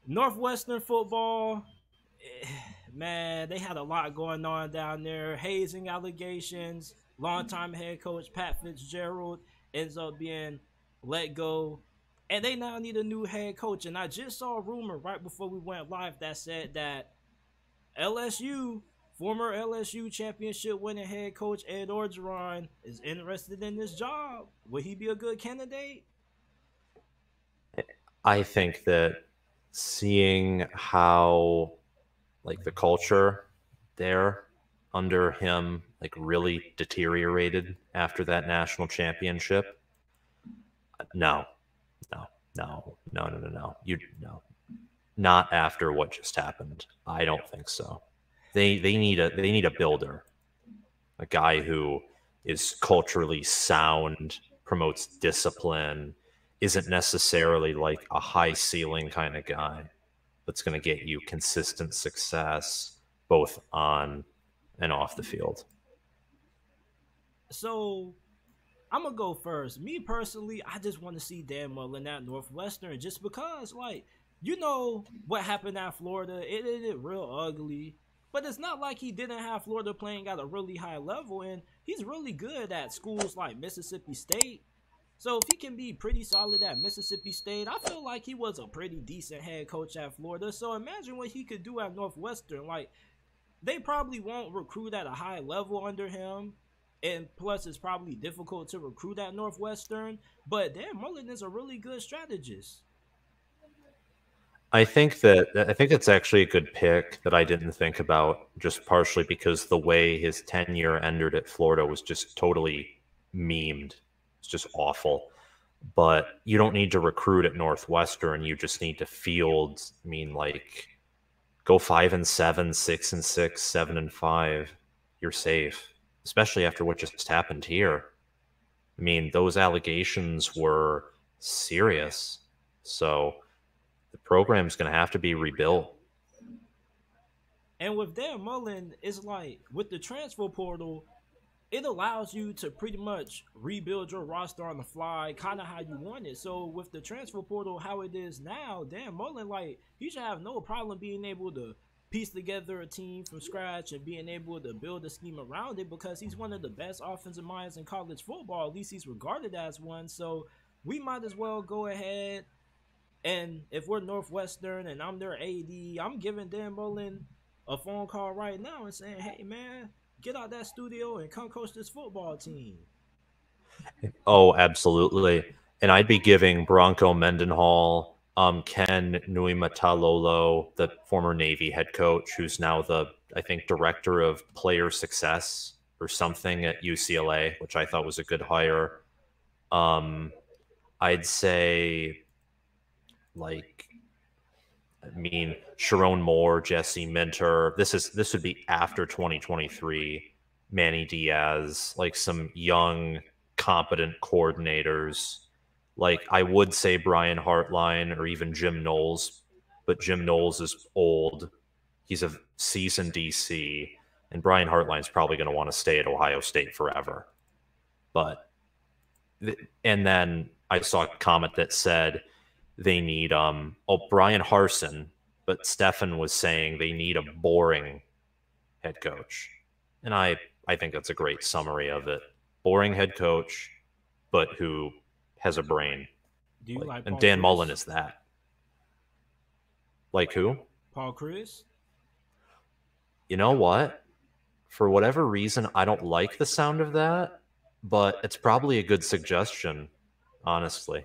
Northwestern football, man, they had a lot going on down there. Hazing allegations. Longtime head coach Pat Fitzgerald ends up being let go. And they now need a new head coach. And I just saw a rumor right before we went live that said that LSU, former LSU championship winning head coach Ed Orgeron, is interested in this job. Would he be a good candidate? I think that seeing how like the culture there under him like really deteriorated after that national championship. No, no, no. You no, not after what just happened. I don't think so. They need a builder, a guy who is culturally sound, promotes discipline, isn't necessarily like a high ceiling kind of guy that's going to get you consistent success both on and off the field. So I'm gonna go first. Me personally, I just want to see Dan Mullen at Northwestern, just because, like, you know what happened at Florida. It ended real ugly, but it's not like he didn't have Florida playing at a really high level, and he's really good at schools like Mississippi State. So if he can be pretty solid at Mississippi State, I feel like he was a pretty decent head coach at Florida. So imagine what he could do at Northwestern. Like, they probably won't recruit at a high level under him. And plus, it's probably difficult to recruit at Northwestern. But Dan Mullen is a really good strategist. I think it's actually a good pick that I didn't think about, just partially because the way his tenure ended at Florida was just totally memed. It's just awful. But you don't need to recruit at Northwestern. You just need to field. I mean, like, go 5-7, 6-6, 7-5. You're safe, especially after what just happened here. I mean, those allegations were serious. So the program's going to have to be rebuilt. And with Dan Mullen, it's like with the transfer portal, it allows you to pretty much rebuild your roster on the fly, kind of how you want it. So with the transfer portal, how it is now, Dan Mullen, like, he should have no problem being able to piece together a team from scratch and being able to build a scheme around it, because he's one of the best offensive minds in college football. At least he's regarded as one. So we might as well go ahead, and if we're Northwestern and I'm their AD, I'm giving Dan Mullen a phone call right now and saying, "Hey man, get out that studio and come coach this football team." Oh, absolutely. And I'd be giving Bronco Mendenhall, Ken Nuimatalolo, the former Navy head coach, who's now the, I think, director of player success or something at UCLA, which I thought was a good hire. Um, I'd say, like, I mean, Sharon Moore, Jesse Minter. This would be after 2023. Manny Diaz, like some young, competent coordinators. Like, I would say Brian Hartline or even Jim Knowles, but Jim Knowles is old. He's a seasoned DC, and Brian Hartline's probably going to want to stay at Ohio State forever. But and then I saw a comment that said they need Brian Harson, but Stefan was saying they need a boring head coach. And I think that's a great summary of it. Boring head coach, but who has a brain. Do you Like, like and Paul Dan Mullen Chris? is that. Like who? Paul Chris? You know what? For whatever reason, I don't like the sound of that, but it's probably a good suggestion, honestly.